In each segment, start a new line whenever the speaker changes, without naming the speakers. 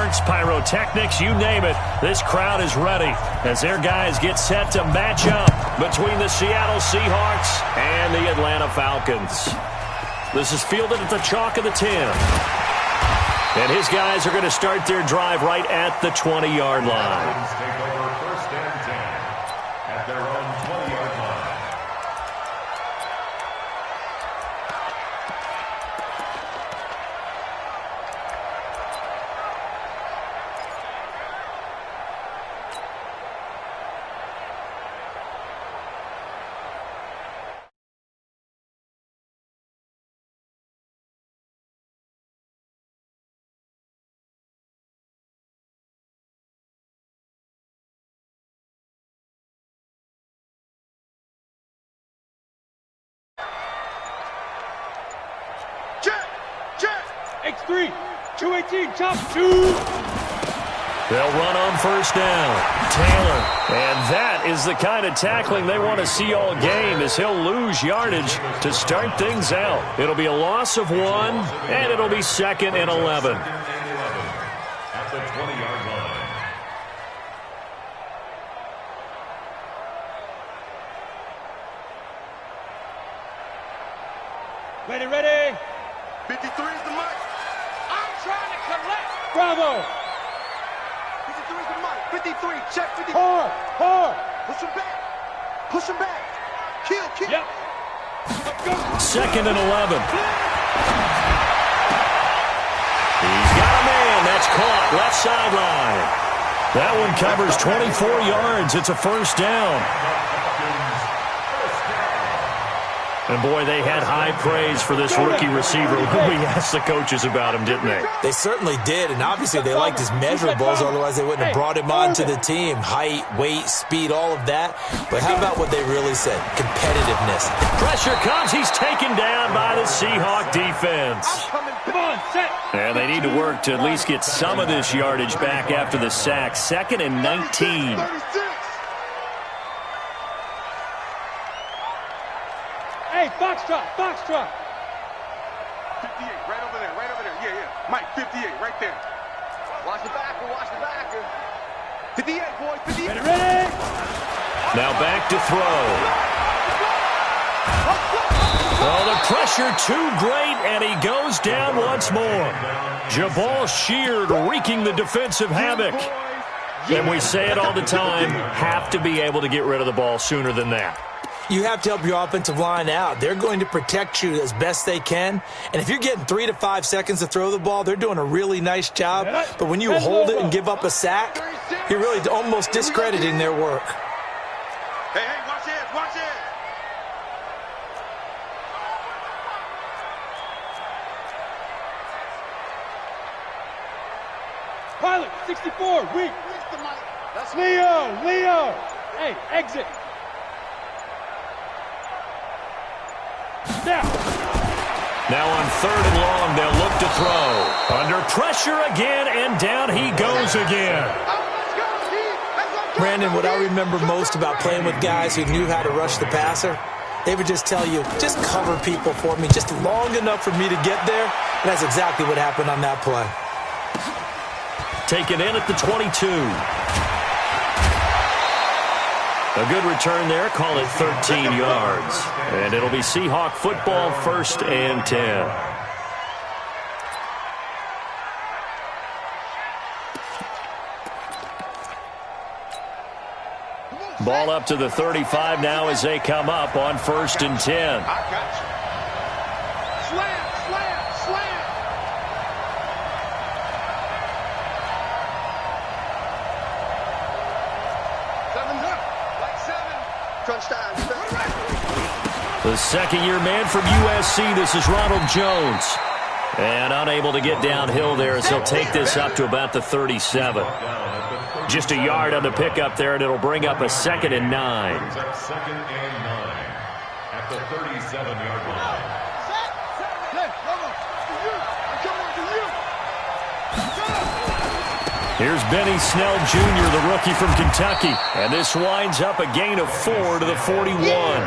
fireworks, pyrotechnics, you name it. This crowd is ready as their guys get set to match up between the Seattle Seahawks and the Atlanta Falcons. This is fielded at the chalk of the 10. And his guys are going to start their drive right at the 20-yard line.
X3, 218, chop, 2.
They'll run on first down. Taylor. And that is the kind of tackling they want to see all game, as he'll lose yardage to start things out. It'll be a loss of 1, and it'll be 2nd and 11.
At the 20-yard line.
Ready.
53 is the mic.
I'm trying to collect. Bravo.
53 is the mic. 53, check 53.
Hard.
Push him back. Kill.
Yep. Let's go.
2nd and 11. He's got a man. That's caught. Left sideline. That one covers 24 yards. It's a first down. And, boy, they had high praise for this rookie receiver when we asked the coaches about him, didn't they?
They certainly did, and obviously they liked his measurables, otherwise they wouldn't have brought him onto the team. Height, weight, speed, all of that. But how about what they really said? Competitiveness.
Pressure comes. He's taken down by the Seahawk defense.
Come on, set.
And they need to work to at least get some of this yardage back after the sack. 2nd and 19.
Hey, Foxtrot.
58, right over there. Yeah. Mike, 58, right there. Watch the backer. 58, boys, 58.
Ready.
Now back to throw. Oh, the pressure too great, and he goes down once more. Jabal Sheard wreaking the defensive havoc. And we say it all the time, have to be able to get rid of the ball sooner than that.
You have to help your offensive line out. They're going to protect you as best they can. And if you're getting 3 to 5 seconds to throw the ball, they're doing a really nice job. But when you hold it and give up a sack, you're really almost discrediting their work.
Hey, watch it.
Pilot, 64, weak. That's Leo. Hey, exit.
Now on 3rd and long, they'll look to throw. Under pressure again, and down he goes again.
Brandon, what I remember most about playing with guys who knew how to rush the passer, they would just tell you, just cover people for me just long enough for me to get there. And that's exactly what happened on that play.
Taken in at the 22. A good return there, call it 13 yards. And it'll be Seahawk football, 1st and 10. Ball up to the 35 now as they come up on 1st and 10.
I got you. Slam.
The second-year man from USC, this is Ronald Jones. And unable to get downhill there as he'll take this up to about the 37. Just a yard on the pickup there, and it'll bring up a 2nd and 9.
2nd and 9 at the 37-yard line.
Here's Benny Snell Jr., the rookie from Kentucky. And this winds up a gain of 4 to the 41.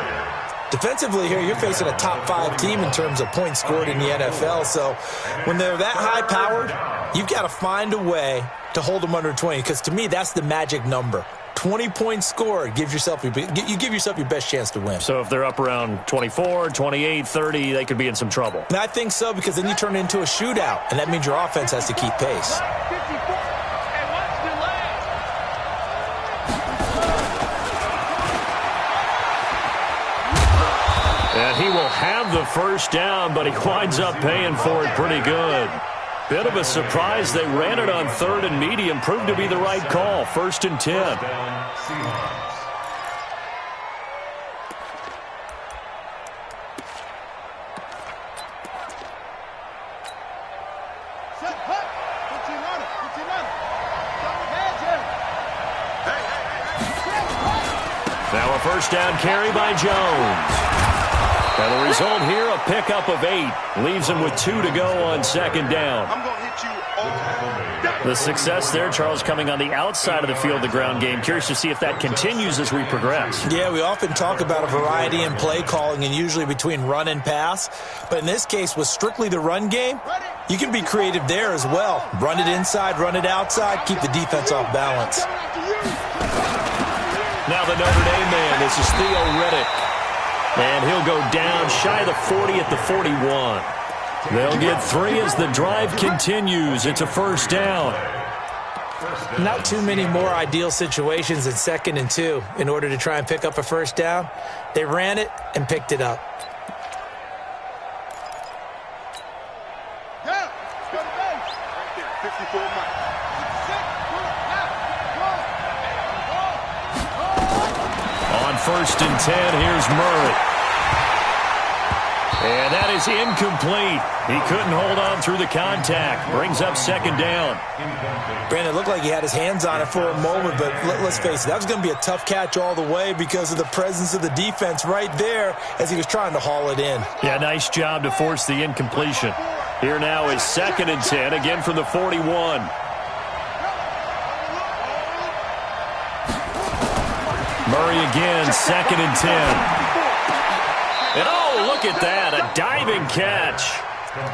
Defensively here, you're facing a top 5 team in terms of points scored in the NFL. So when they're that high-powered, You've got to find a way to hold them under 20, because to me, that's the magic number. 20 points scored, you give yourself your best chance to win.
So if they're up around 24, 28, 30, they could be in some trouble.
And I think so, because then you turn it into a shootout, and that means your offense has to keep pace.
And he will have the first down, but he winds up paying for it pretty good. Bit of a surprise. They ran it on 3rd and medium. Proved to be the right call. 1st and 10.
Seahawks.
Now a first down carry by Jones. And the result here, a pickup of 8. Leaves him with 2 to go on 2nd down.
I'm going to hit you all.
The success there, Charles, coming on the outside of the field, the ground game. Curious to see if that continues as we progress.
Yeah, we often talk about a variety in play calling and usually between run and pass. But in this case, with strictly the run game, you can be creative there as well. Run it inside, run it outside, keep the defense off balance.
Now the Notre Dame man, this is Theo Riddick. And he'll go down shy of the 40 at the 41. They'll get 3 as the drive continues. It's a first down.
Not too many more ideal situations than 2nd and 2 in order to try and pick up a first down. They ran it and picked it up.
Yeah, go to base. Right there, 54 miles.
On 1st and 10, here's Murray. And that is incomplete. He couldn't hold on through the contact. Brings up 2nd down.
Brandon, it looked like he had his hands on it for a moment, but let's face it, that was going to be a tough catch all the way because of the presence of the defense right there as he was trying to haul it in.
Yeah, nice job to force the incompletion. Here now is 2nd and 10, again from the 41. Murray again, 2nd and 10. And oh, look at that, a diving catch.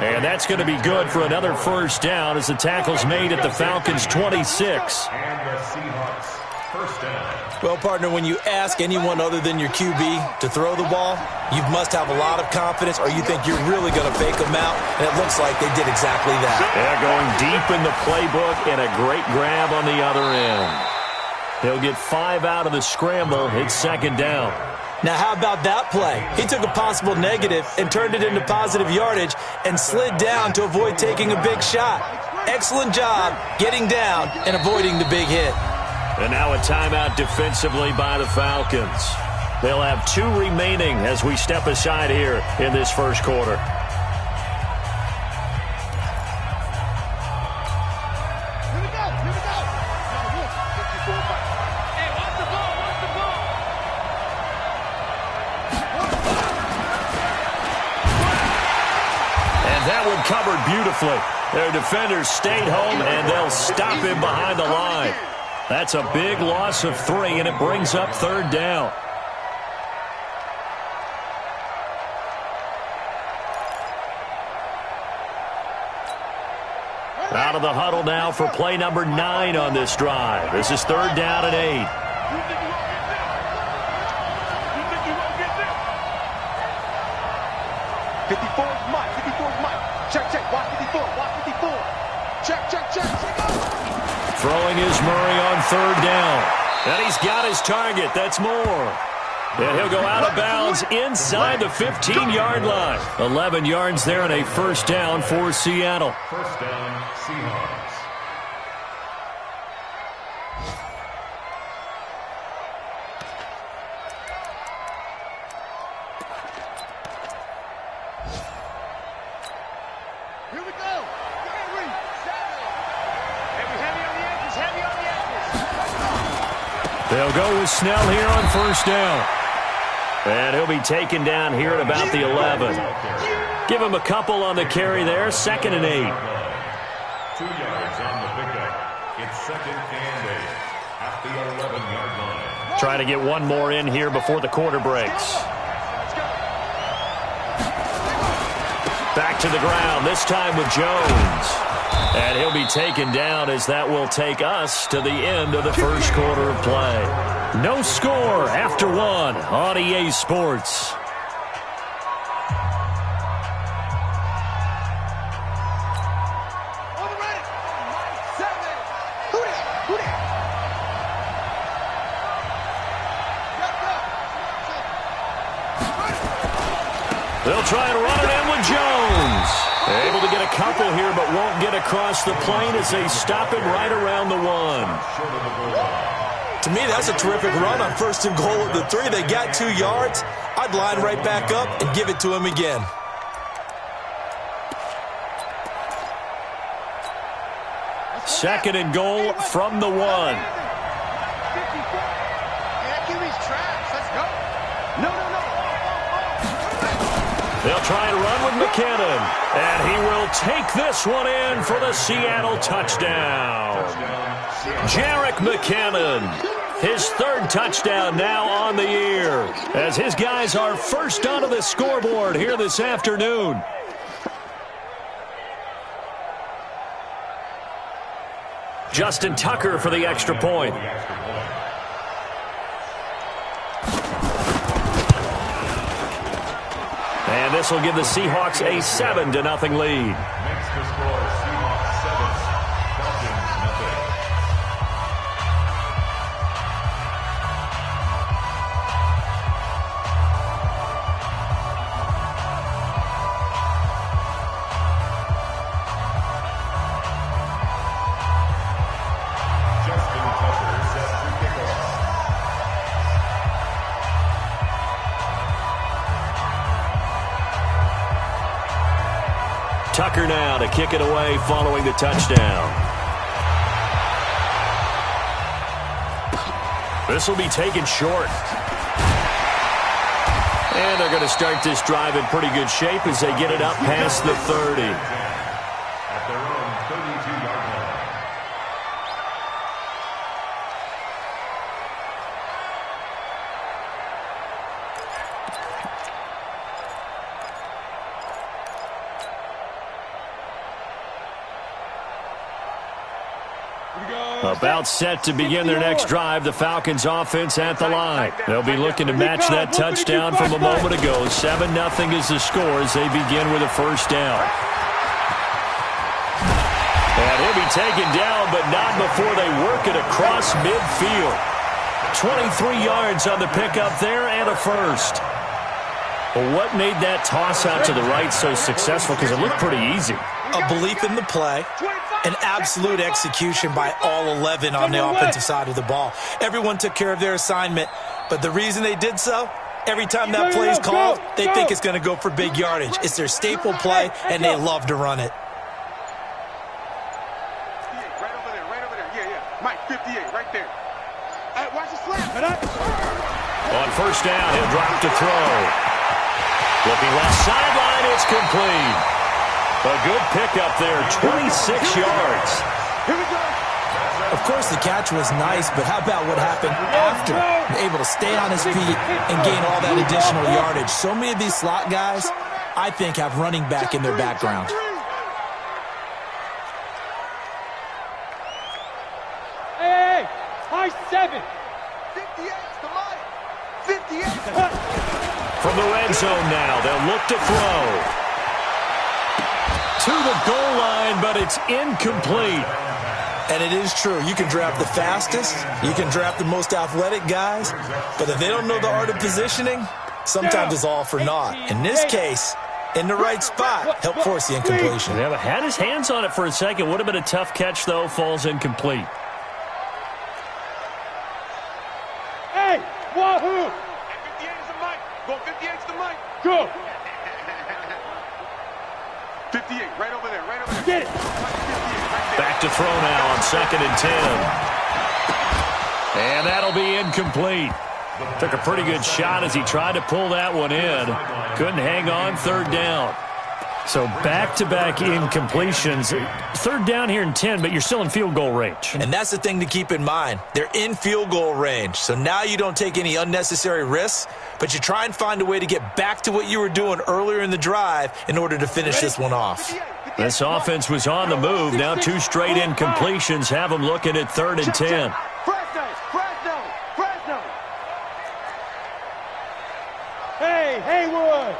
And that's going to be good for another first down as the tackle's made at the Falcons' 26.
And the Seahawks. First down.
Well, partner, when you ask anyone other than your QB to throw the ball, you must have a lot of confidence or you think you're really going to fake them out, and it looks like they did exactly that.
They're going deep in the playbook and a great grab on the other end. He'll get 5 out of the scramble. It's 2nd down.
Now, how about that play? He took a possible negative and turned it into positive yardage and slid down to avoid taking a big shot. Excellent job getting down and avoiding the big hit.
And now a timeout defensively by the Falcons. They'll have 2 remaining as we step aside here in this first quarter. Covered beautifully. Their defenders stayed home, and they'll stop him behind the line. That's a big loss of 3, and it brings up 3rd down. Out of the huddle now for play number 9 on this drive. This is 3rd down and 8.
54 is Mike. 54 is Mike. Check, check. Watch 54. Watch 54. Check, check, check.
Throwing is Murray on 3rd down. And he's got his target. That's more. And he'll go out of bounds inside the 15-yard line. 11 yards there and a first down for Seattle.
First down, Seahawks.
Here we go. Henry, heavy on the edges, heavy on the edges.
They'll go with Snell here on first down. And he'll be taken down here at about the 11. Give him a couple on the carry there. 2nd and 8.
2 yards on the pickup. It's 2nd and 8 at the 11-yard line.
Trying to get one more in here before the quarter breaks. Back to the ground, this time with Jones. And he'll be taken down as that will take us to the end of the first quarter of play. No score after one on EA Sports. They'll try and run it in with Jones. Able to get a couple here, but won't get across the plane as they stop him right around the one.
To me, that's a terrific run on 1st and goal at the 3. They got 2 yards. I'd line right back up and give it to him again.
Second and goal from the 1. They'll try and run with McKinnon. And he will take this one in for the Seattle touchdown. Jerick McKinnon, his 3rd touchdown now on the year, as his guys are first onto the scoreboard here this afternoon. Justin Tucker for the extra point. And this will give the Seahawks a 7-0 lead.
Makes the score Seahawks 7, Falcons nothing. Justin Tucker set to kickoff.
Tucker now to kick it away following the touchdown. This will be taken short. And they're going to start this drive in pretty good shape as they get it up past the 30.
At their own 32-yard line.
About set to begin their next drive, the Falcons offense at the line. They'll be looking to match that touchdown from a moment ago. 7-0 is the score as they begin with a first down. And he'll be taken down, but not before they work it across midfield. 23 yards on the pickup there and a first. Well, what made that toss out to the right so successful? Because it looked pretty easy.
A belief in the play. An absolute execution by all 11 on the offensive side of the ball. Everyone took care of their assignment, but the reason they did so, every time that play is called, they think it's going to go for big yardage. It's their staple play, and they love to run it.
Right over there. Yeah. Mike, 58, right there. Hey, watch the slap.
On first down, he'll drop to throw. Looking left sideline, it's complete. A good pickup there, 26 yards.
Here we go.
Of course, the catch was nice, but how about what happened after? Able to stay on his feet and gain all that additional yardage. So many of these slot guys, I think, have running back in their background.
Hey, high 7.
58's the line. 58.
From the red zone now, they'll look to throw. To the goal line, but it's incomplete.
And it is true. You can draft the fastest. You can draft the most athletic guys. But if they don't know the art of positioning, sometimes it's all for naught. In this case, in the right spot, help force the incompletion.
Yeah, but had his hands on it for a second. Would have been a tough catch, though. Falls incomplete.
Hey, wahoo!
58 is the mic. Go 58's the mic.
Go.
58, right over there.
Get it.
Back to throw now on 2nd and 10. And that'll be incomplete. Took a pretty good shot as he tried to pull that one in. Couldn't hang on, 3rd down. So back-to-back incompletions. 3rd down here and 10, but you're still in field goal range.
And that's the thing to keep in mind. They're in field goal range. So now you don't take any unnecessary risks, but you try and find a way to get back to what you were doing earlier in the drive in order to finish this one off.
58.
This offense was on the move. Now 2 straight incompletions have them looking at 3rd and 10.
Fresno. Hey, Haywood.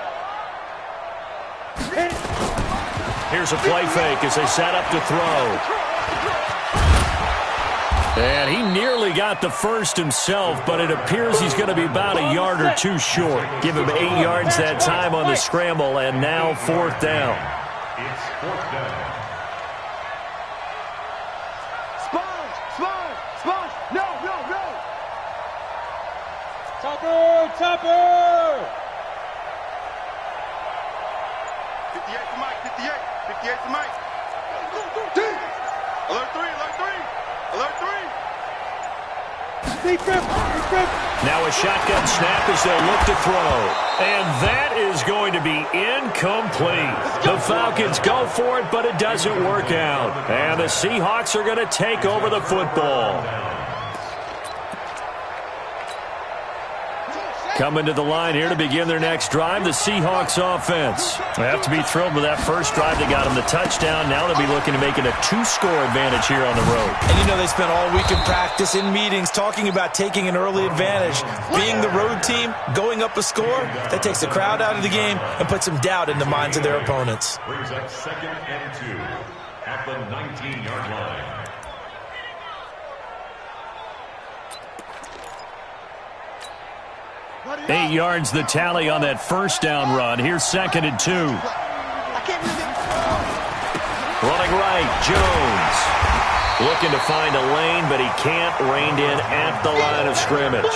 Here's a play fake as they set up to throw. And he nearly got the first himself, but it appears he's going to be about a yard or 2 short. Give him 8 yards that time on the scramble, and now 4th down.
It's 4th down.
Sponge. No. Topper.
58 for Mike, 58 for Mike. Alert 3.
Deep grip.
Now a shotgun snap as they'll look to throw. And that is going to be incomplete. The Falcons go for it, but it doesn't work out. And the Seahawks are going to take over the football. Coming to the line here to begin their next drive, the Seahawks offense. They have to be thrilled with that first drive. They got them the touchdown. Now they'll be looking to make it a 2-score advantage here on the road.
And you know they spent all week in practice, in meetings, talking about taking an early advantage. Being the road team, going up a score, that takes the crowd out of the game and puts some doubt in the minds of their opponents.
Brings up 2nd and 2 at the 19-yard line.
8 yards the tally on that first down run. Here's 2nd and 2. Running right, Jones. Looking to find a lane, but he can't. Reined in at the line of scrimmage.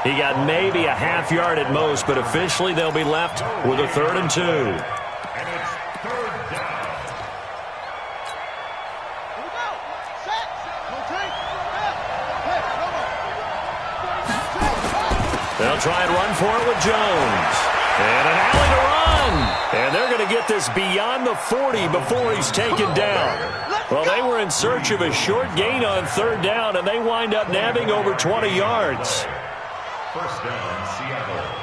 He got maybe a half yard at most, but officially they'll be left with a 3rd and 2.
And it's 3rd down.
They'll try and run for it with Jones. And an alley to run. And they're going to get this beyond the 40 before he's taken down. Well, they were in search of a short gain on 3rd down, and they wind up nabbing over 20 yards.
1st down, Seattle.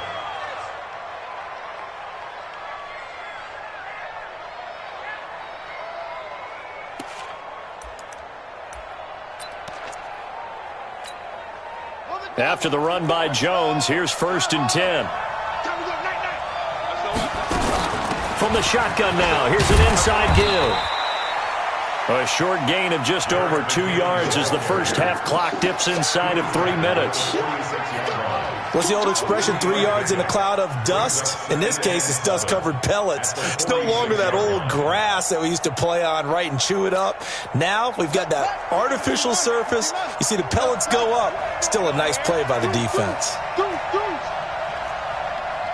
After the run by Jones, here's 1st and 10. From the shotgun now, here's an inside give. A short gain of just over 2 yards as the first half clock dips inside of 3 minutes.
What's the old expression, 3 yards in a cloud of dust? In this case, it's dust-covered pellets. It's no longer that old grass that we used to play on, right, and chew it up. Now we've got that artificial surface. You see the pellets go up. Still a nice play by the defense.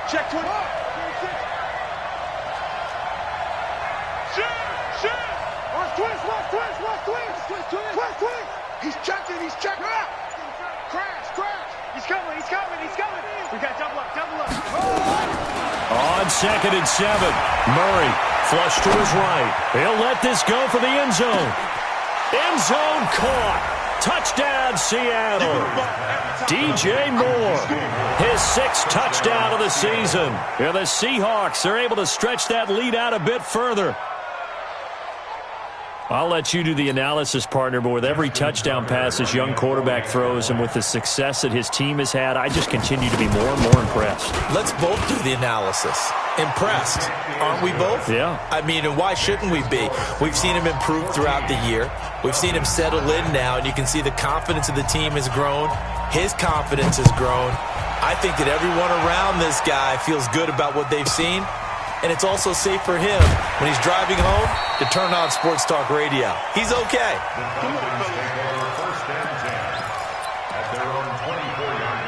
Check to it. Twist. He's checking. Crash. He's coming. We got double up.
On 2nd and 7, Murray flush to his right. He'll let this go for the end zone. End zone caught. Touchdown, Seattle. DJ Moore, his 6th touchdown of the season. And the Seahawks are able to stretch that lead out a bit further. I'll let you do the analysis, partner, but with every touchdown pass this young quarterback throws and with the success that his team has had, I just continue to be more and more impressed.
Let's both do the analysis. Impressed, aren't we both?
Yeah.
I mean, and why shouldn't we be? We've seen him improve throughout the year. We've seen him settle in now, and you can see the confidence of the team has grown. His confidence has grown. I think that everyone around this guy feels good about what they've seen. And it's also safe for him when he's driving home to turn on Sports Talk Radio. He's okay.
The Falcons take over 1st and 10 at their own 24-yard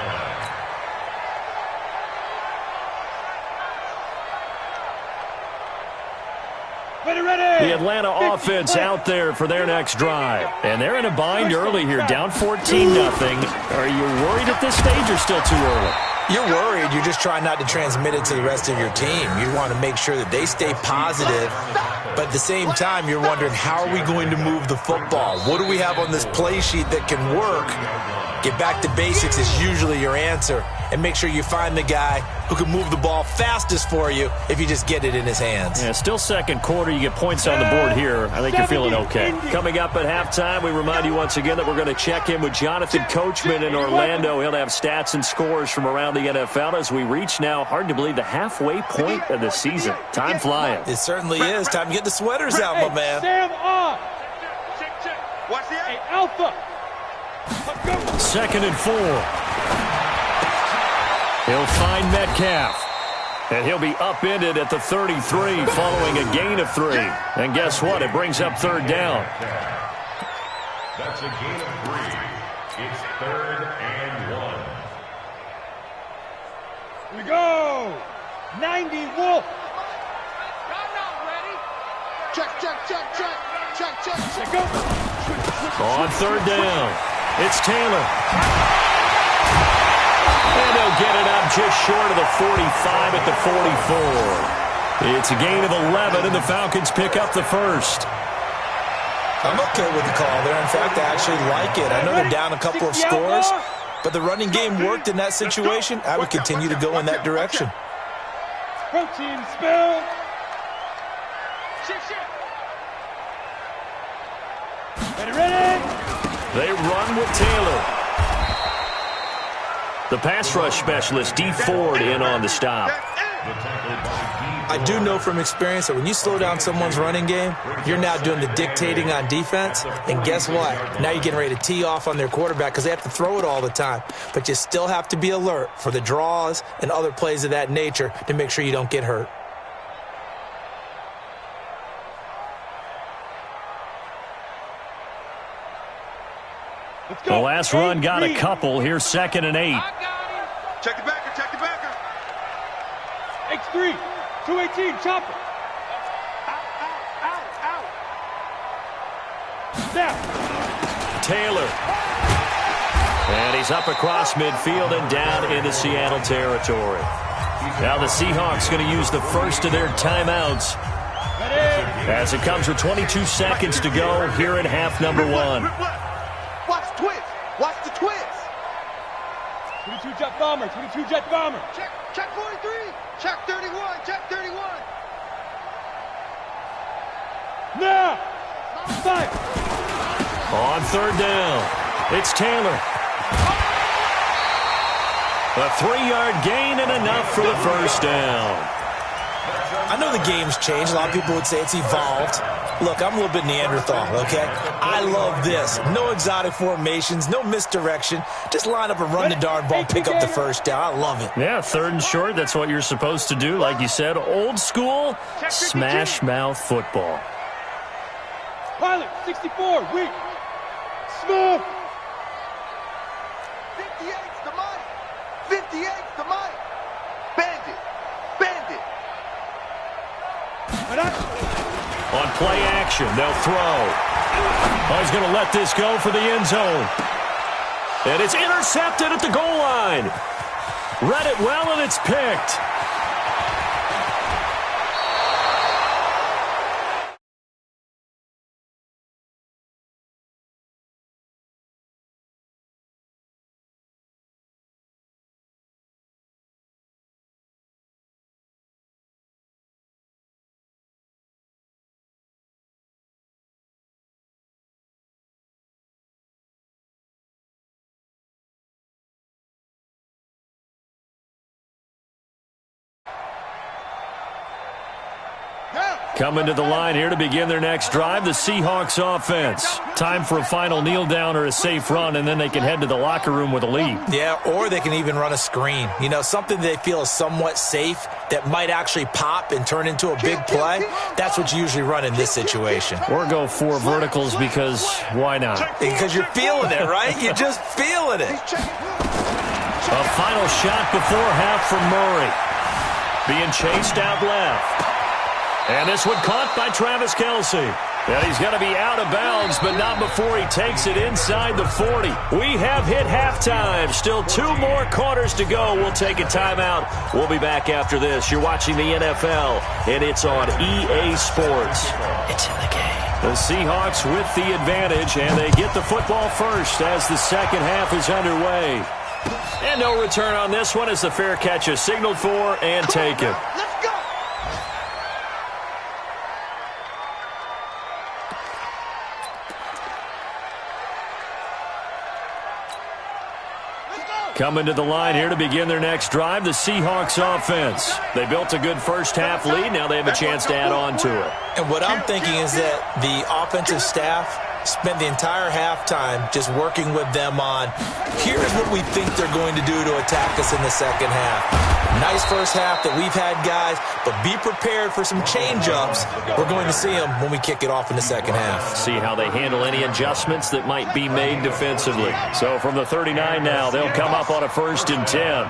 line.
Ready.
The Atlanta offense out there for their next drive. And they're in a bind early here, down 14-0. Are you worried at this stage or still too early?
You're worried. You're just trying not to transmit it to the rest of your team. You want to make sure that they stay positive. But at the same time, you're wondering, how are we going to move the football? What do we have on this play sheet that can work? Get back to basics is usually your answer. And make sure you find the guy who can move the ball fastest for you if you just get it in his hands.
Yeah, still second quarter. You get points on the board here. I think you're feeling okay. Coming up at halftime, we remind you once again that we're going to check in with Jonathan Coachman in Orlando. He'll have stats and scores from around the NFL as we reach now, hard to believe, the halfway point of the season. Time flying.
It certainly is. Time to get the sweaters out, my man.
Sam on. Watch the Alpha.
Second and 4. He'll find Metcalf. And he'll be upended at the 33 following a gain of 3. And guess what? It brings up third down.
That's a gain of 3. It's 3rd and 1.
Here we go. 90 Wolf. Check. Go.
On third down, it's Taylor. And they'll get it up just short of the 45 at the 44. It's a gain of 11, and the Falcons pick up the first.
I'm okay with the call there. In fact, I actually like it. I know they're down a couple of scores, but the running game worked in that situation. I would continue to go in that direction.
Protein spill. Ready.
They run with Taylor. The pass rush specialist, D. Ford, in on the stop.
I do know from experience that when you slow down someone's running game, you're now doing the dictating on defense. And guess what? Now you're getting ready to tee off on their quarterback because they have to throw it all the time. But you still have to be alert for the draws and other plays of that nature to make sure you don't get hurt.
The last run got a couple. Here's 2nd and 8.
Check the backer.
X3. 218. Chopper. Out. Snap.
Taylor. And he's up across midfield and down into Seattle territory. Now the Seahawks going to use the first of their timeouts as it comes with 22 seconds to go here in half number 1.
Watch the twist.
22 jet bomber.
Check 43. Check 31.
Now. 5.
On third down, it's Taylor. A 3-yard gain and enough for the first down.
I know the game's changed. A lot of people would say it's evolved. Look, I'm a little bit Neanderthal, okay? I love this. No exotic formations, no misdirection. Just line up and run the darn ball, pick up the first down. I love it.
Yeah, 3rd and short, that's what you're supposed to do. Like you said, old school, smash mouth football.
Pilot, 64, weak. Smooth.
58's the money. 58's the money. Bandit.
On play action, they'll throw. Oh, he's going to let this go for the end zone. And it's intercepted at the goal line. Read it well, and it's picked. Coming to the line here to begin their next drive, the Seahawks offense. Time for a final kneel down or a safe run, and then they can head to the locker room with a lead.
Yeah, or they can even run a screen. You know, something they feel is somewhat safe that might actually pop and turn into a big play. That's what you usually run in this situation.
Or go 4 verticals because why not?
Because you're feeling it, right? You're just feeling it.
A final shot before half from Murray. Being chased out left. And this one caught by Travis Kelce. And he's going to be out of bounds, but not before he takes it inside the 40. We have hit halftime. Still 2 more quarters to go. We'll take a timeout. We'll be back after this. You're watching the NFL, and it's on EA Sports.
It's in the game.
The Seahawks with the advantage, and they get the football first as the second half is underway. And no return on this one as the fair catch is signaled for and taken.
Let's go.
Coming to the line here to begin their next drive, the Seahawks offense. They built a good first-half lead. Now they have a chance to add on to it.
And what I'm thinking is that the offensive staff spent the entire halftime just working with them on, here's what we think they're going to do to attack us in the second half. Nice first half that we've had, guys, but be prepared for some change-ups. We're going to see them when we kick it off in the second half.
See how they handle any adjustments that might be made defensively. So from the 39 now, they'll come up on a 1st and 10.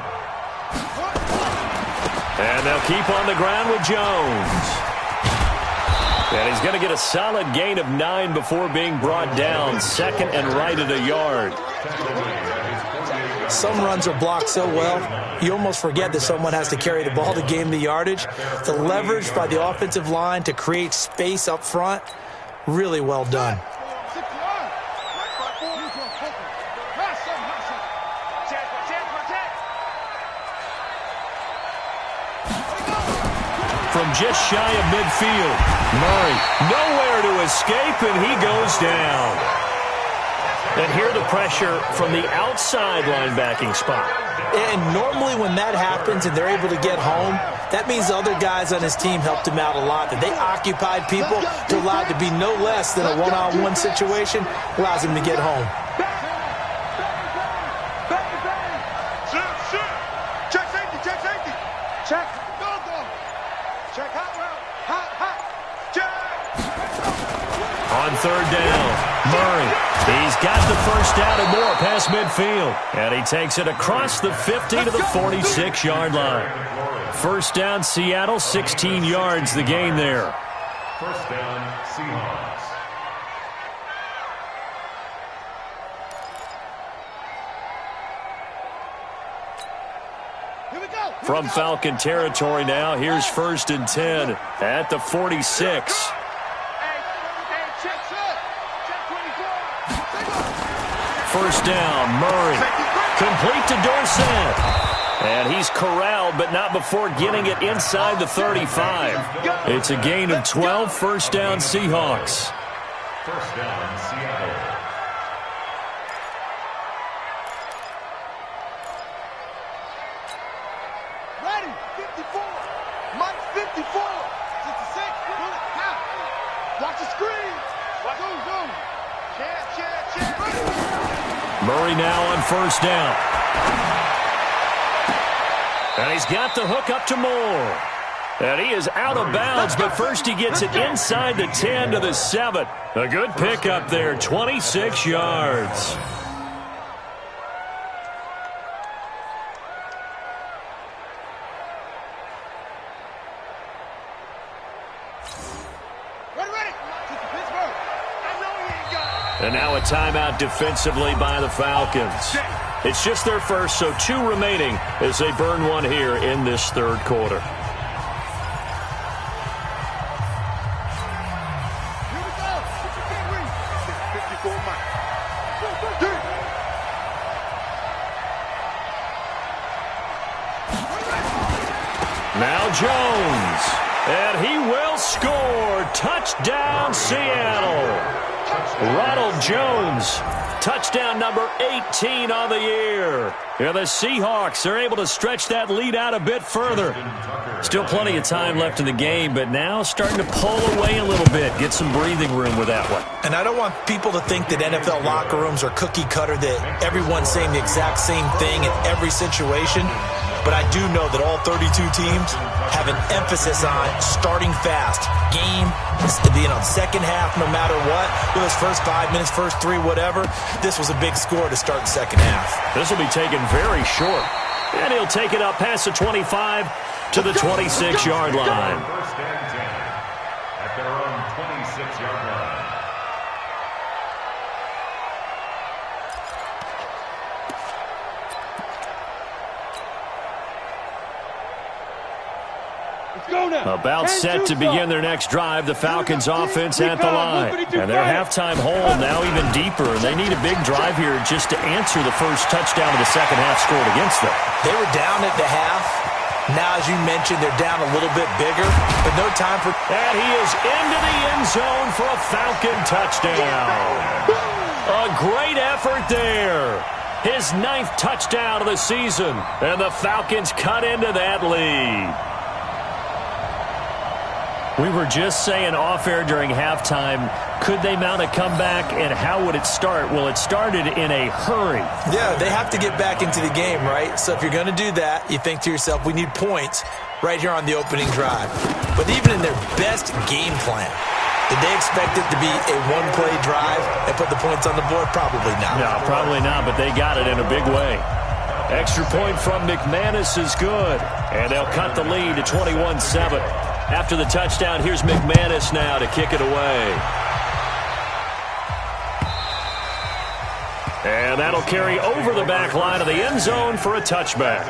And they'll keep on the ground with Jones. And he's going to get a solid gain of 9 before being brought down. Second and right at a yard.
Some runs are blocked so well, you almost forget that someone has to carry the ball to gain the yardage. The leverage by the offensive line to create space up front, really well done.
From just shy of midfield, Murray nowhere to escape, and he goes down. And here the pressure from the outside linebacking spot.
And normally when that happens and they're able to get home, that means the other guys on his team helped him out a lot. That they occupied people to allow it to be no less than a one-on-one situation, allows him to get home.
Check safety, check safety. Check. Go, go. Check hot route. Hot, hot. Check.
On 3rd down, Murray. He's got the first down and more past midfield. And he takes it across the 50 to the 46-yard line. First down, Seattle, 16 yards the gain there.
First down, Seahawks.
Here we go.
From Falcon territory now, here's 1st and 10 at the 46. First down, Murray. Complete to Dorsett. And he's corralled, but not before getting it inside the 35. It's a gain of 12, first down Seahawks.
First down, Seattle.
Ready, 54. Mike, 54. 66. Watch the screen. Zoom. Check.
Murray now on first down. And he's got the hook up to Moore. And he is out of bounds, but first he gets it inside the 10 to the 7. A good pickup there, 26 yards. And now a timeout defensively by the Falcons. It's just their first, so 2 remaining as they burn one here in this 3rd quarter. Now Jones, and he will score. Touchdown, Seattle. Ronald Jones, touchdown number 18 on the year. Yeah, the Seahawks are able to stretch that lead out a bit further. Still plenty of time left in the game, but now starting to pull away a little bit, get some breathing room with that one.
And I don't want people to think that NFL locker rooms are cookie cutter, that everyone's saying the exact same thing in every situation. But I do know that all 32 teams have an emphasis on starting fast. Game, second half, no matter what. Whether it's first 5 minutes, first 3, whatever. This was a big score to start the second half.
This will be taken very short. And he'll take it up past the 25 to the 26-yard line.
First and 10 at their own 26-yard line.
Let's
About set to begin their next drive, the Falcons offense at the line. And their halftime hole now even deeper. They need a big drive here just to answer the first touchdown of the second half scored against them.
They were down at the half. Now, as you mentioned, they're down a little bit bigger, but no time for...
And he is into the end zone for a Falcon touchdown. A great effort there. His 9th touchdown of the season, and the Falcons cut into that lead. We were just saying off-air during halftime, could they mount a comeback, and how would it start? Well, it started in a hurry.
Yeah, they have to get back into the game, right? So if you're going to do that, you think to yourself, we need points right here on the opening drive. But even in their best game plan, did they expect it to be a one-play drive and put the points on the board? Probably not.
No, probably not, but they got it in a big way. Extra point from McManus is good, and they'll cut the lead to 21-7. After the touchdown, here's McManus now to kick it away. And that'll carry over the back line of the end zone for a touchback.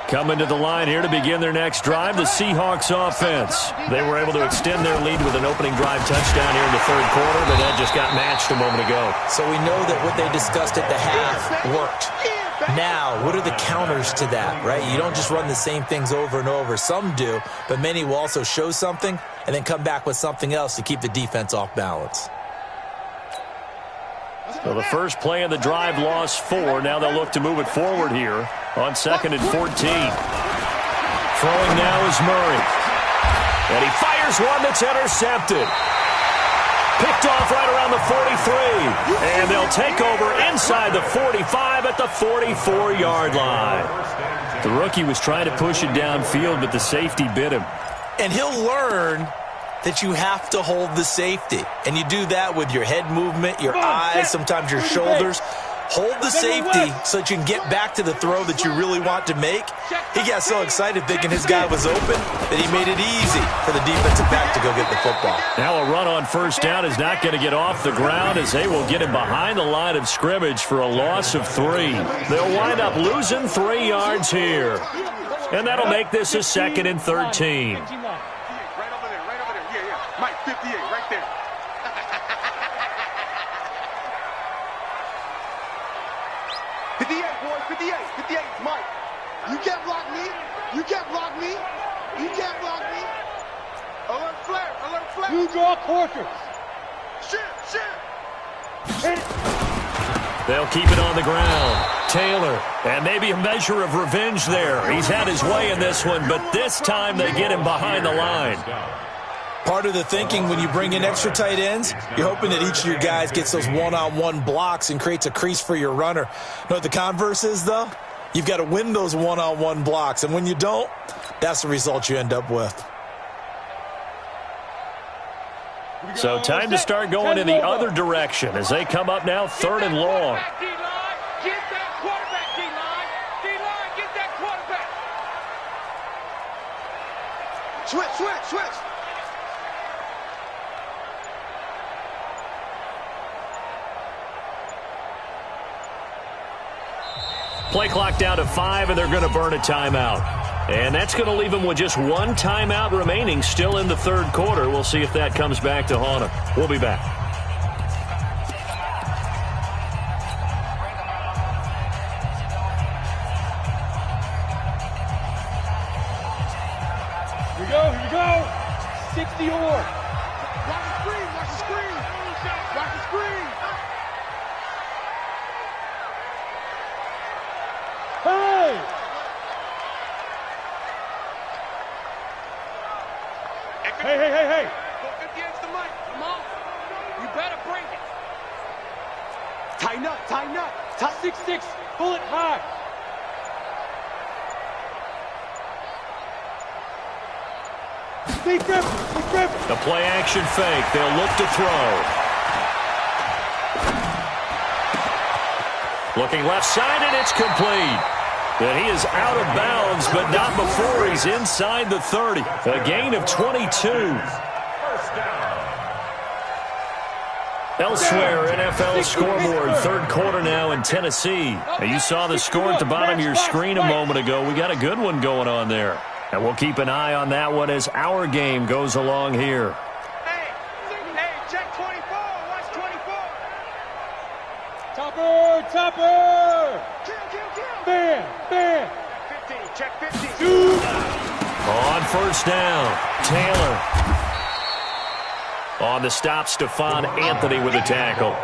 Coming to the line here to begin their next drive, the Seahawks offense. They were able to extend their lead with an opening drive touchdown here in the third quarter, but that just got matched a moment ago.
So we know that what they discussed at the half worked. Now, what are the counters to that, right? You don't just run the same things over and over. Some do, but many will also show something and then come back with something else to keep the defense off balance.
So the first play of the drive lost 4. Now they'll look to move it forward here on 2nd and 14. Throwing now is Murray. And he fires one that's intercepted. Picked off right around the 43. And they'll take over inside the 45 at the 44-yard line. The rookie was trying to push it downfield, but the safety bit him.
And he'll learn that you have to hold the safety. And you do that with your head movement, your eyes, sometimes your shoulders. Hold the safety so that you can get back to the throw that you really want to make. He got so excited thinking his guy was open that he made it easy for the defensive back to go get the football.
Now a run on first down is not going to get off the ground as they will get him behind the line of scrimmage for a loss of 3. They'll wind up losing 3 yards here. And that'll make this a 2nd and 13.
Mike, 58, right there. 58, boy, 58, 58, Mike. You can't block me. You can't block me. You can't block me. Alert flare, alert flare.
You draw quarters.
Shit.
Hit it.
They'll keep it on the ground. Taylor, and maybe a measure of revenge there. He's had his way in this one, but this time they get him behind the line.
Part of the thinking when you bring in extra tight ends, you're hoping that each of your guys gets those one-on-one blocks and creates a crease for your runner. You know what the converse is, though? You've got to win those one-on-one blocks, and when you don't, that's the result you end up with.
So time to start going in the other direction as they come up now 3rd and long.
Get that quarterback, D-line. D-line, get that quarterback.
Switch.
Play clock down to 5, and they're going to burn a timeout. And that's going to leave them with just 1 timeout remaining still in the third quarter. We'll see if that comes back to haunt them. We'll be back.
Here we go. 60 or.
Watch the screen.
Hey! Hey.
58's the mic. Come on.
You better bring it.
Tighten up.
Top 6'6", pull it high.
The play-action fake. They'll look to throw. Looking left side, and it's complete. And he is out of bounds, but not before he's inside the 30. A gain of 22. Elsewhere, NFL scoreboard, third quarter now in Tennessee. And you saw the score at the bottom of your screen a moment ago. We got a good one going on there. And we'll keep an eye on that one as our game goes along here.
Hey, check 24. Watch 24.
Topper!
Kill.
Bam!
15, check 15.
On first down, Taylor. On the stop, Stephon Anthony with a tackle.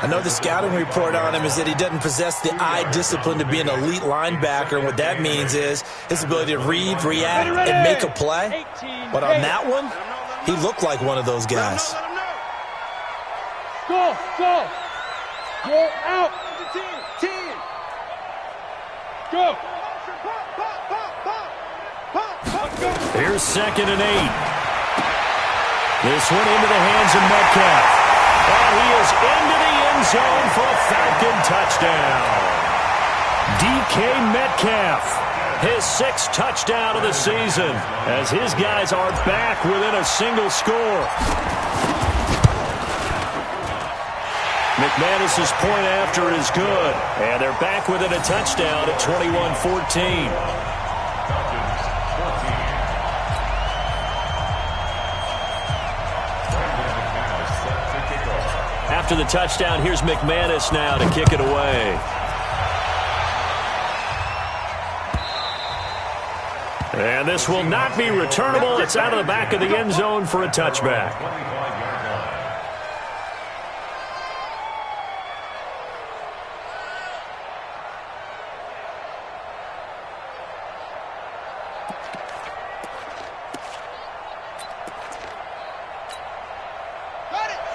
I know the scouting report on him is that he doesn't possess the eye discipline to be an elite linebacker. And what that means is his ability to read, react, and make a play. But on that one, he looked like one of those guys.
Go! Go out!
10.
Go!
Here's 2nd and 8. This one into the hands of Metcalf. And he is into the end zone for a Falcon touchdown. DK Metcalf, his 6th touchdown of the season, as his guys are back within a single score. McManus's point after is good, and they're back within a touchdown at 21-14. After the touchdown, here's McManus now to kick it away. And this will not be returnable. It's out of the back of the end zone for a touchback.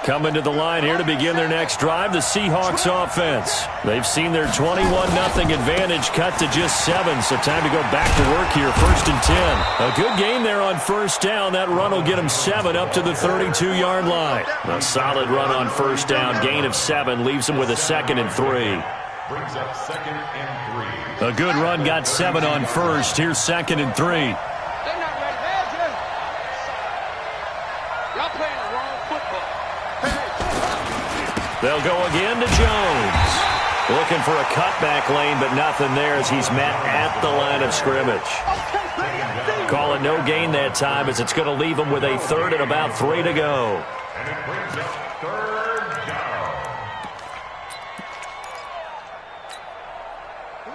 Coming to the line here to begin their next drive, the Seahawks offense. They've seen their 21-0 advantage cut to just 7, so time to go back to work here, 1st and 10. A good game there on first down. That run will get them 7 up to the 32-yard line. A solid run on first down, gain of 7, leaves them with a 2nd and 3.
Brings up 2nd and 3.
A good run got 7 on first. Here's 2nd and 3. They'll go again to Jones. Looking for a cutback lane, but nothing there as he's met at the line of scrimmage. Call it no gain that time as it's going to leave him with a 3rd and about 3 to go.
And it brings up 3rd down.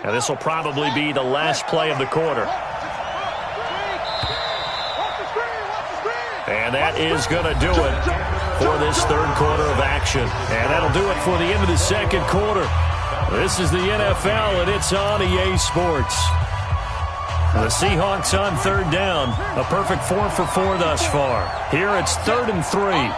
Now this will probably be the last play of the quarter. And that is going to do it for this 3rd quarter of action. And that'll do it for the end of the 2nd quarter. This is the NFL, and it's on EA Sports. The Seahawks on 3rd down. A perfect 4 for 4 thus far. Here it's 3rd and 3.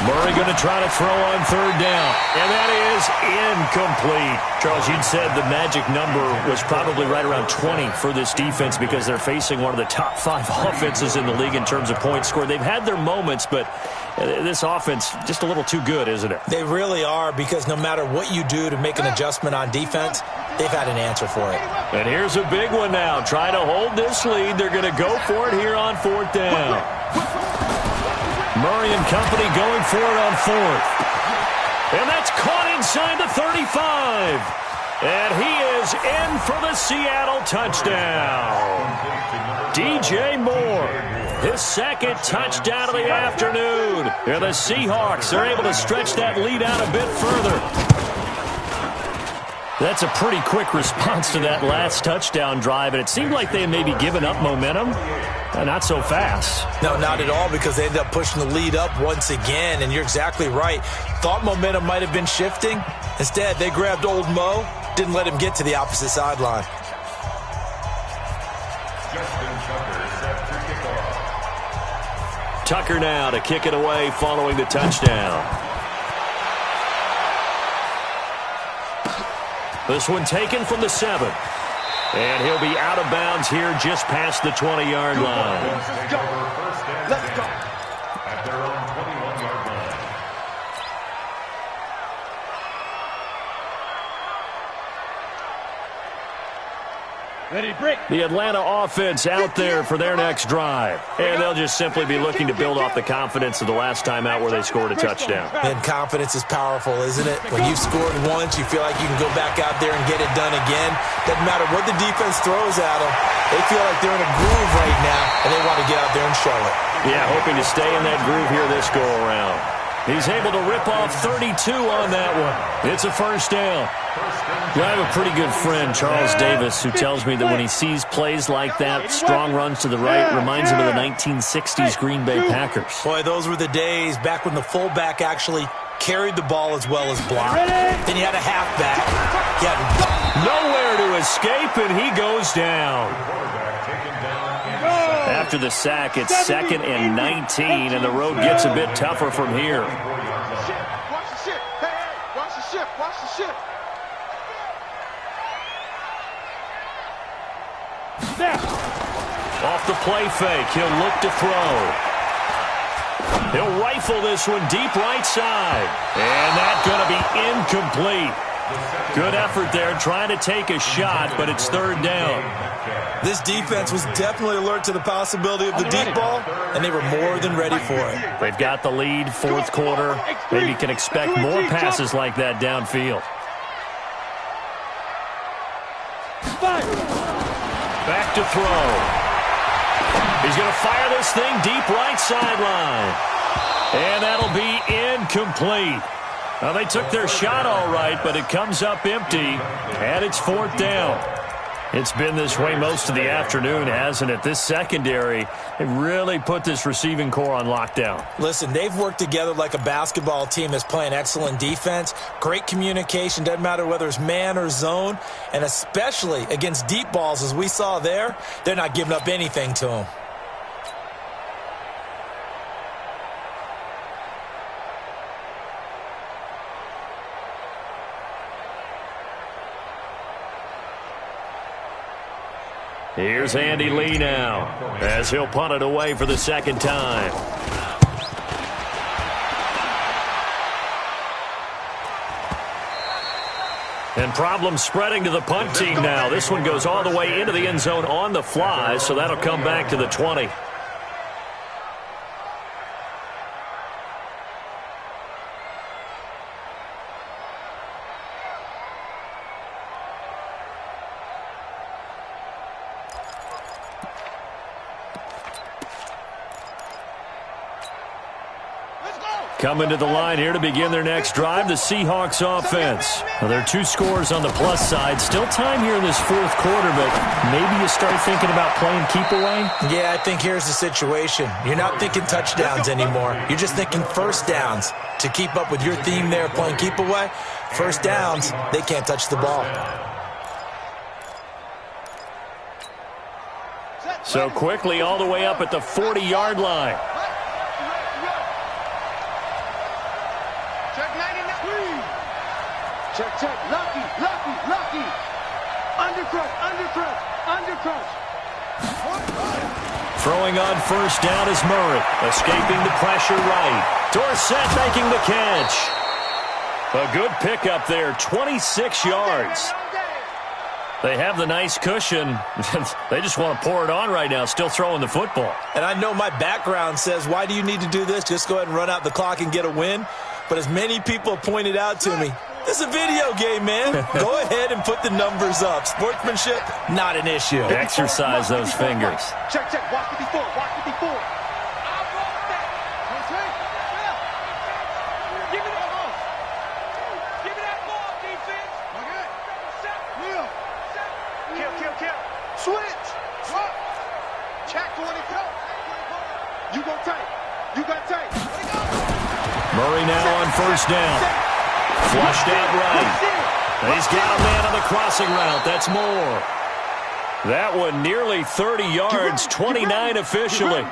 Murray going to try to throw on 3rd down. And that is incomplete. Charles, you'd said the magic number was probably right around 20 for this defense because they're facing one of the top 5 offenses in the league in terms of points scored. They've had their moments, but this offense just a little too good, isn't it?
They really are, because no matter what you do to make an adjustment on defense, they've had an answer for it.
And here's a big one now. Try to hold this lead. They're going to go for it here on 4th down. Murray and company going for it on 4th. And that's caught inside the 35. And he is in for the Seattle touchdown. DJ Moore, his 2nd touchdown of the afternoon. And the Seahawks are able to stretch that lead out a bit further. That's a pretty quick response to that last touchdown drive, and it seemed like they had maybe given up momentum. Not so fast.
No, not at all, because they ended up pushing the lead up once again, and you're exactly right. Thought momentum might have been shifting. Instead, they grabbed old Mo, didn't let him get to the opposite sideline.
Tucker now to kick it away following the touchdown. This one taken from the 7. And he'll be out of bounds here just past the 20-yard line.
Let's go. Let's go. At their own 21-yard line.
The Atlanta offense out there for their next drive. And they'll just simply be looking to build off the confidence of the last time out where they scored a touchdown.
And confidence is powerful, isn't it? When you've scored once, you feel like you can go back out there and get it done again. Doesn't matter what the defense throws at them. They feel like they're in a groove right now, and they want to get out there and show it.
Yeah, hoping to stay in that groove here this go-around. He's able to rip off 32 on that one. It's a first down. I have a pretty good friend, Charles Davis, who tells me that when he sees plays like that, strong runs to the right, reminds him of the 1960s Green Bay Packers.
Boy, those were the days back when the fullback actually carried the ball as well as blocked. Then you had a halfback. He had
nowhere to escape, and he goes down. After the sack, it's 2nd and 19, and the road gets a bit tougher from here.
Watch the ship. Hey, watch the ship. Watch the ship.
Off the play fake, he'll look to throw. He'll rifle this one deep right side. And that's going to be incomplete. Good effort there, trying to take a shot, but it's 3rd down.
This defense was definitely alert to the possibility of the deep ball, and they were more than ready for it.
They've got the lead, 4th quarter. Maybe you can expect more passes like that downfield. Back to throw. He's going to fire this thing deep right sideline. And that'll be incomplete. Well, they took their shot all right, but it comes up empty, and it's 4th down. It's been this way most of the afternoon, hasn't it? This secondary, they really put this receiving core on lockdown.
Listen, they've worked together like a basketball team that's playing excellent defense. Great communication, doesn't matter whether it's man or zone, and especially against deep balls, as we saw there, they're not giving up anything to them.
Here's Andy Lee now, as he'll punt it away for the 2nd time. And problems spreading to the punt team now. This one goes all the way into the end zone on the fly, so that'll come back to the 20. Coming to the line here to begin their next drive, the Seahawks offense. Well, there are 2 scores on the plus side. Still time here in this 4th quarter, but maybe you start thinking about playing keep away?
Yeah, I think here's the situation. You're not thinking touchdowns anymore. You're just thinking first downs. To keep up with your theme there, playing keep away, first downs, they can't touch the ball.
So quickly all the way up at the 40-yard line.
Check. Lucky. Undercrush.
Throwing on first down is Murray. Escaping the pressure right. Dorsett making the catch. A good pickup there, 26 yards. They have the nice cushion. They just want to pour it on right now, still throwing the football.
And I know my background says, why do you need to do this? Just go ahead and run out the clock and get a win. But as many people have pointed out to me, this is a video game, man. Go ahead and put the numbers up. Sportsmanship, not an issue.
Exercise those fingers.
Check. Watch the before. Give me that ball, defense. Kill. Switch. Check 24. You got tight.
Murray now on first down. Flushed out right. He's got a man on the crossing route. That's more. That one nearly 30 yards, 29 officially.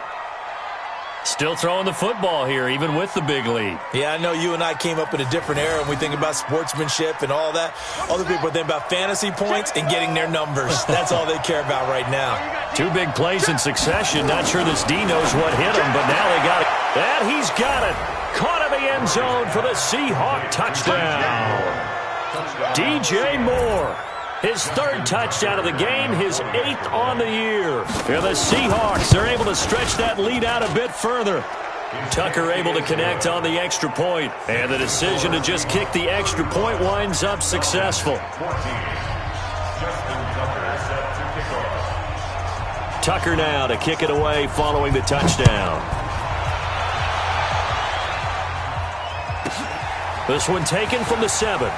Still throwing the football here, even with the big lead.
Yeah, I know you and I came up in a different era, and we think about sportsmanship and all that. Other people think about fantasy points and getting their numbers. That's all they care about right now.
2 big plays in succession. Not sure this D knows what hit him, but now they got it. And he's got it. Caught in the end zone for the Seahawk touchdown. DJ Moore. His 3rd touchdown of the game, his 8th on the year. And the Seahawks are able to stretch that lead out a bit further. Tucker able to connect on the extra point. And the decision to just kick the extra point winds up successful. Tucker now to kick it away following the touchdown. This one taken from the 7.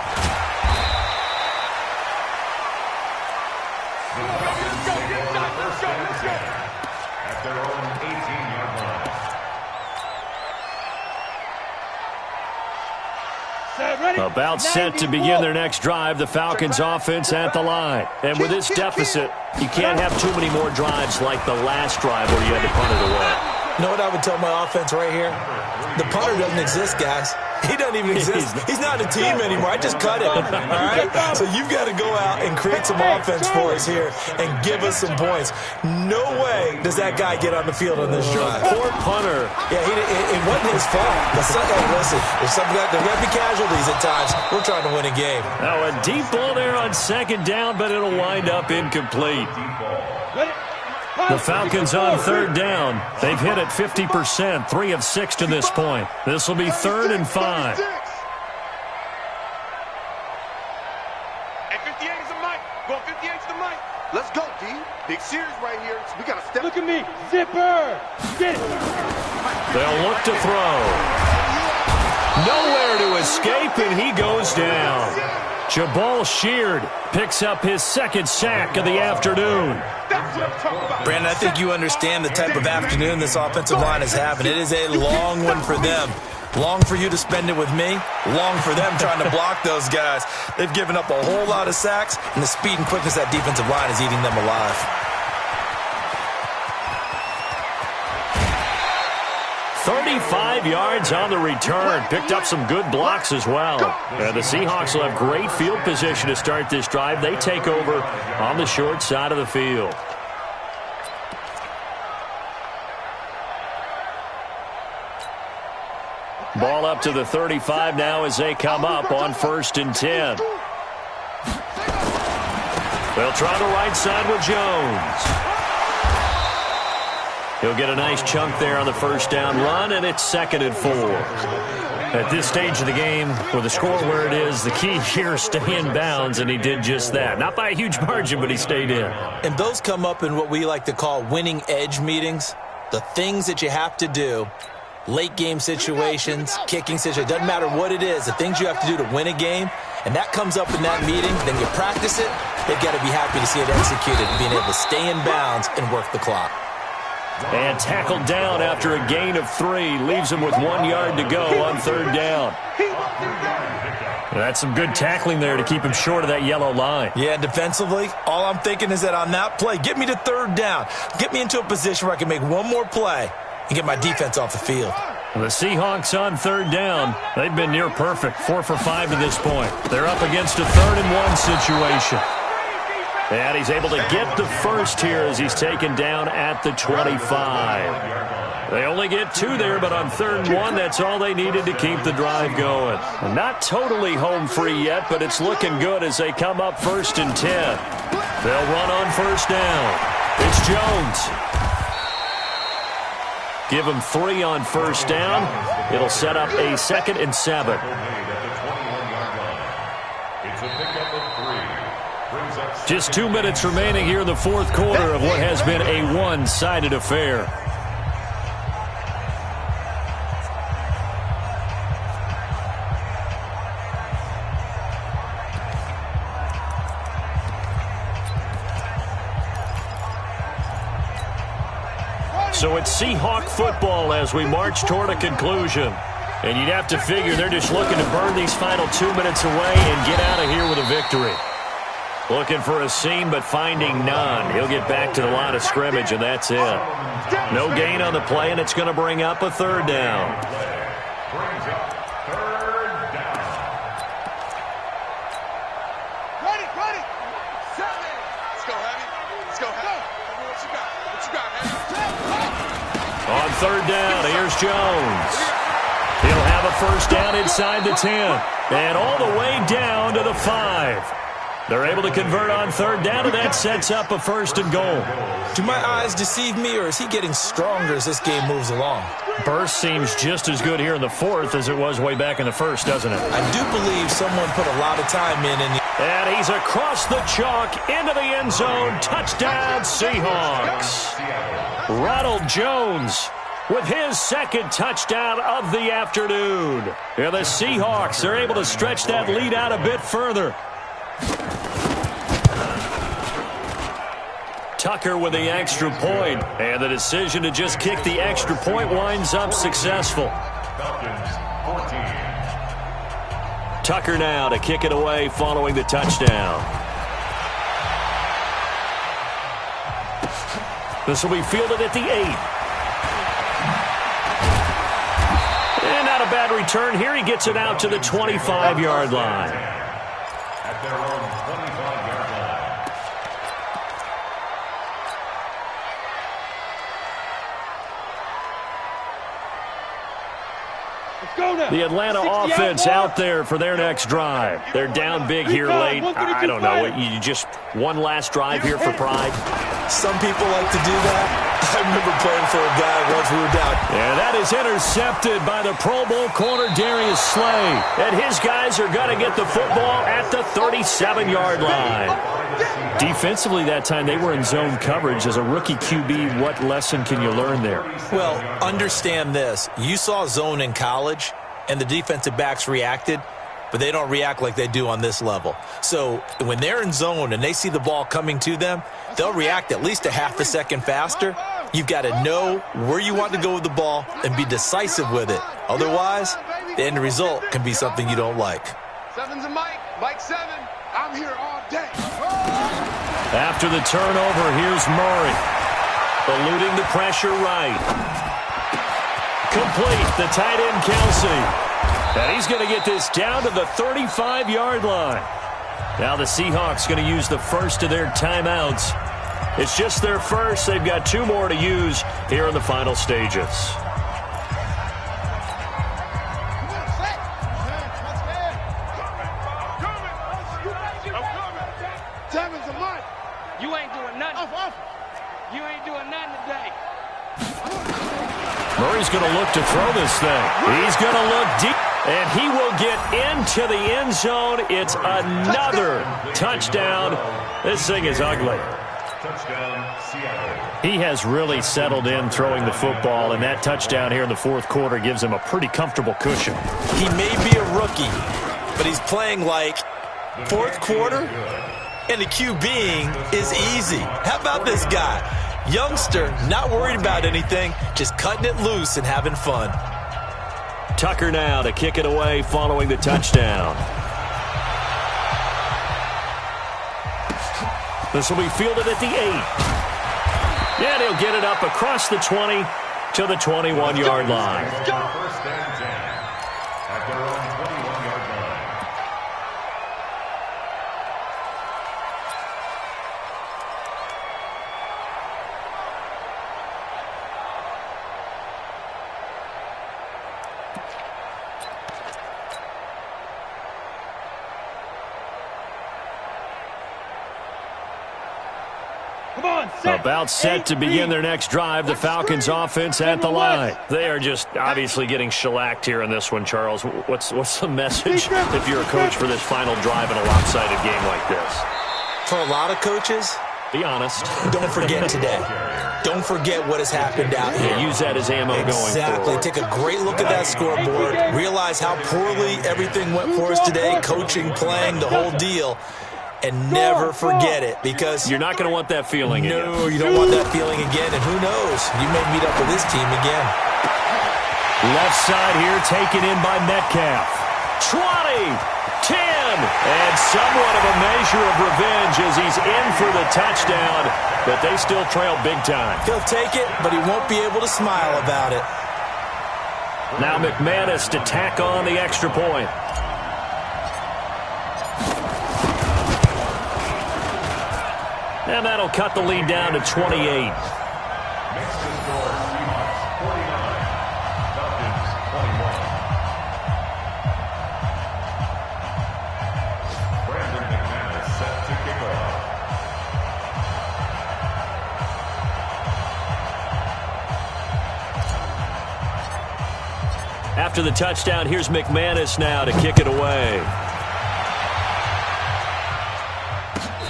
About set to begin their next drive, the Falcons offense at the line. And with this deficit, you can't have too many more drives like the last drive where you had to punt it away.
You know what I would tell my offense right here? The punter doesn't exist, guys. He doesn't even exist. He's not a team anymore. I just cut him, all right? So you've got to go out and create some offense for us here and give us some points. No way does that guy get on the field on this drive.
Poor punter.
Yeah, it wasn't his fault. But hey, listen, there's going to be casualties at times. We're trying to win a game.
Now a deep ball there on 2nd down, but it'll wind up incomplete. The Falcons on 3rd down. They've hit it 50%, 3 of 6 to this point. This will be 3rd and 5.
And 58 is the mic. Go 58 is the mic. Let's go, D. Big series right here. We got to step.
Look at me. Zipper. Get it.
They'll look to throw. Nowhere to escape, and he goes down. Jabal Sheard picks up his 2nd sack of the afternoon.
Brandon, I think you understand the type of afternoon this offensive line is having. It is a long one for them. Long for you to spend it with me. Long for them trying to block those guys. They've given up a whole lot of sacks, and the speed and quickness of that defensive line is eating them alive.
"35 yards on the return. Picked up some good blocks as well. The Seahawks will have great field position to start this drive. They take over on the short side of the field. Ball up to the 35 now as they come up on 1st and 10. They'll try the right side with Jones. He'll get a nice chunk there on the 1st down run, and it's 2nd and 4. At this stage of the game, with the score where it is, the key here is stay in bounds, and he did just that. Not by a huge margin, but he stayed in.
And those come up in what we like to call winning edge meetings. The things that you have to do, late game situations, kicking situations, doesn't matter what it is, the things you have to do to win a game, and that comes up in that meeting, then you practice it, they've got to be happy to see it executed, being able to stay in bounds and work the clock.
And tackled down after a gain of 3. Leaves him with 1 yard to go on 3rd down. That's some good tackling there to keep him short of that yellow line.
Yeah, defensively, all I'm thinking is that on that play, get me to 3rd down. Get me into a position where I can make one more play and get my defense off the field.
The Seahawks on 3rd down. They've been near perfect, 4 for 5 to this point. They're up against a 3rd and 1 situation. And he's able to get the first here as he's taken down at the 25. They only get 2 there, but on 3rd and 1, that's all they needed to keep the drive going. Not totally home free yet, but it's looking good as they come up 1st and 10. They'll run on 1st down. It's Jones. Give him 3 on 1st down. It'll set up a 2nd and 7. Just 2 minutes remaining here in the 4th quarter of what has been a one-sided affair. So it's Seahawk football as we march toward a conclusion. And you'd have to figure they're just looking to burn these final 2 minutes away and get out of here with a victory. Looking for a seam, but finding none. He'll get back to the line of scrimmage, and that's it. No gain on the play, and it's going to bring up a third down.
Brings up third down.
Ready. Seven. Let's go, Heavy. Let's go, Heavy. What you got? What you got, Heavy?
On third down, here's Jones. He'll have a first down inside the 10, and all the way down to the 5. They're able to convert on third down, and that sets up a first and goal.
Do my eyes deceive me, or is he getting stronger as this game moves along?
Burst seems just as good here in the fourth as it was way back in the first, doesn't it?
I do believe someone put a lot of time in the...
And he's across the chalk into the end zone. Touchdown, Seahawks. Ronald Jones with his second touchdown of the afternoon. Yeah, the Seahawks are able to stretch that lead out a bit further. Tucker with the extra point, and the decision to just kick the extra point winds up successful. Tucker now to kick it away following the touchdown. This will be fielded at the 8. And not a bad return here. He gets it out to the 25-yard line.
At their own 25-yard line.
Let's go now.
The Atlanta
60
offense
out
out there for their next drive. They're down big here late. I don't know. You just one last drive here for pride.
Some people like to do that. I remember playing for a guy once we were down.
And that is intercepted by the Pro Bowl corner Darius Slay. And his guys are going to get the football at the 37-yard line. Defensively that time, they were in zone coverage. As a rookie QB, what lesson can you learn there?
Well, understand this. You saw zone in college, and the defensive backs reacted, but they don't react like they do on this level. So when they're in zone and they see the ball coming to them, they'll react at least a half a second faster. You've got to know where you want to go with the ball and be decisive with it. Otherwise, the end result can be something you don't like.
Seven's a Mike. Mike 7. I'm here all day.
After the turnover, here's Murray. Eluding the pressure right. Complete, the tight end Kelsey. And he's going to get this down to the 35-yard line. Now the Seahawks going to use the first of their timeouts. It's just their first. They've got 2 more to use here in the final stages.
Seven's a Mike.
You ain't doing nothing. You ain't doing nothing today.
Murray's going to look to throw this thing. He's going to look deep, and he will get into the end zone. It's another touchdown. This thing is ugly.
Touchdown, Seattle.
He has really settled in throwing the football, and that touchdown here in the fourth quarter gives him a pretty comfortable cushion.
He may be a rookie, but he's playing like fourth quarter, and the QBing is easy. How about this guy? Youngster, not worried about anything, just cutting it loose and having fun.
Tucker now to kick it away following the touchdown. This will be fielded at the 8. And he'll get it up across the 20 to the 21-yard line.
First and 10 at their own 21-yard line.
Come on, set.
About set to begin their next drive, the Falcons offense at the line. They are just obviously getting shellacked here in this one, Charles. What's the message if you're a coach for this final drive in a lopsided game like this?
For a lot of coaches,
Be honest.
don't forget today. Don't forget what has happened out here.
Use that as ammo going
Exactly.
forward.
Take a great look at that scoreboard. Realize how poorly everything went for us today, coaching, playing, the whole deal. And never forget it, because
You're not going to want that feeling again.
no, you don't want that feeling again. And who knows? You may meet up with this team again.
Left side here taken in by Metcalf. 20, 10, and somewhat of a measure of revenge as he's in for the touchdown, but they still trail big time.
He'll take it, but he won't be able to smile about it.
Now McManus to tack on the extra point. And that'll cut the lead down to 28.
Makes the score Seahawks 49, Falcons 21. Brandon McManus set to kick off.
After the touchdown, here's McManus now to kick it away.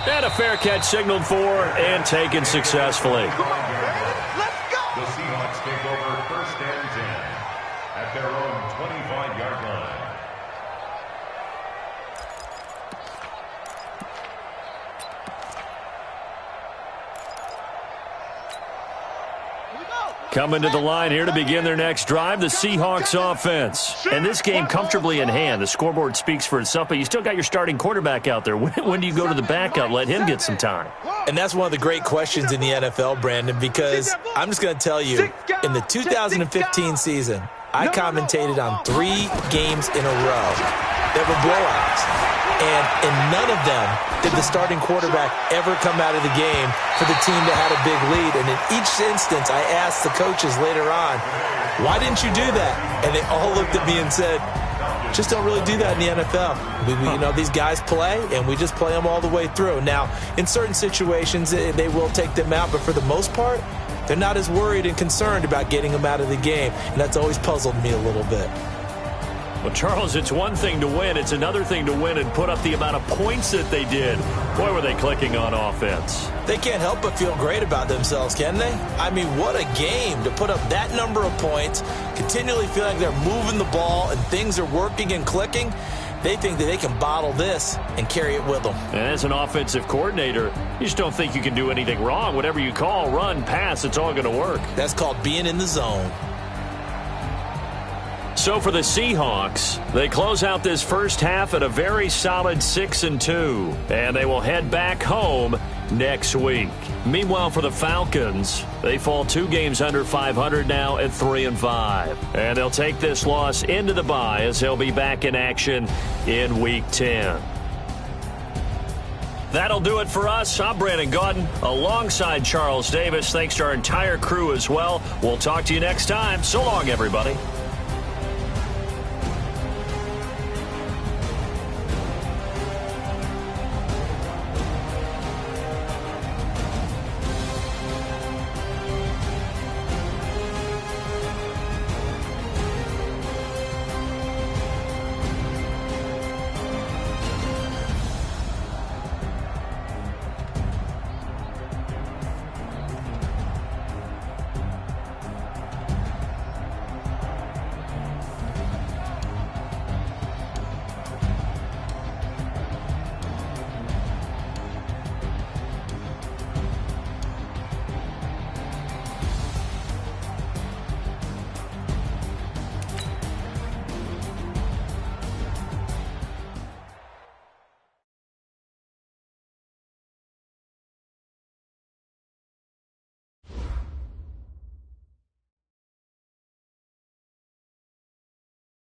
And a fair catch signaled for and taken successfully.
Let's go!
The Seahawks take over 1st and 10 at their own 25-yard line.
Coming to the line here to begin their next drive, the Seahawks offense. And this game comfortably in hand. The scoreboard speaks for itself, but you still got your starting quarterback out there. When do you go to the backup, let him get some time?
And that's one of the great questions in the NFL, Brandon, because I'm just going to tell you, in the 2015 season, I commentated on 3 games in a row that were blowouts. And in none of them did the starting quarterback ever come out of the game for the team that had a big lead. And in each instance, I asked the coaches later on, why didn't you do that? And they all looked at me and said, just don't really do that in the NFL. You know, these guys play, and we just play them all the way through. Now, in certain situations, they will take them out, but for the most part, they're not as worried and concerned about getting them out of the game. And that's always puzzled me a little bit.
Well, Charles, it's one thing to win. It's another thing to win and put up the amount of points that they did. Boy, were they clicking on offense.
They can't help but feel great about themselves, can they? I mean, what a game to put up that number of points, continually feel like they're moving the ball and things are working and clicking. They think that they can bottle this and carry it with them.
And as an offensive coordinator, you just don't think you can do anything wrong. Whatever you call, run, pass, it's all going to work.
That's called being in the zone.
So for the Seahawks, they close out this first half at a very solid 6-2, and they will head back home next week. Meanwhile, for the Falcons, they fall 2 games under 500 now at 3-5, and they'll take this loss into the bye as they'll be back in action in Week 10. That'll do it for us. I'm Brandon Gaudin alongside Charles Davis. Thanks to our entire crew as well. We'll talk to you next time. So long, everybody.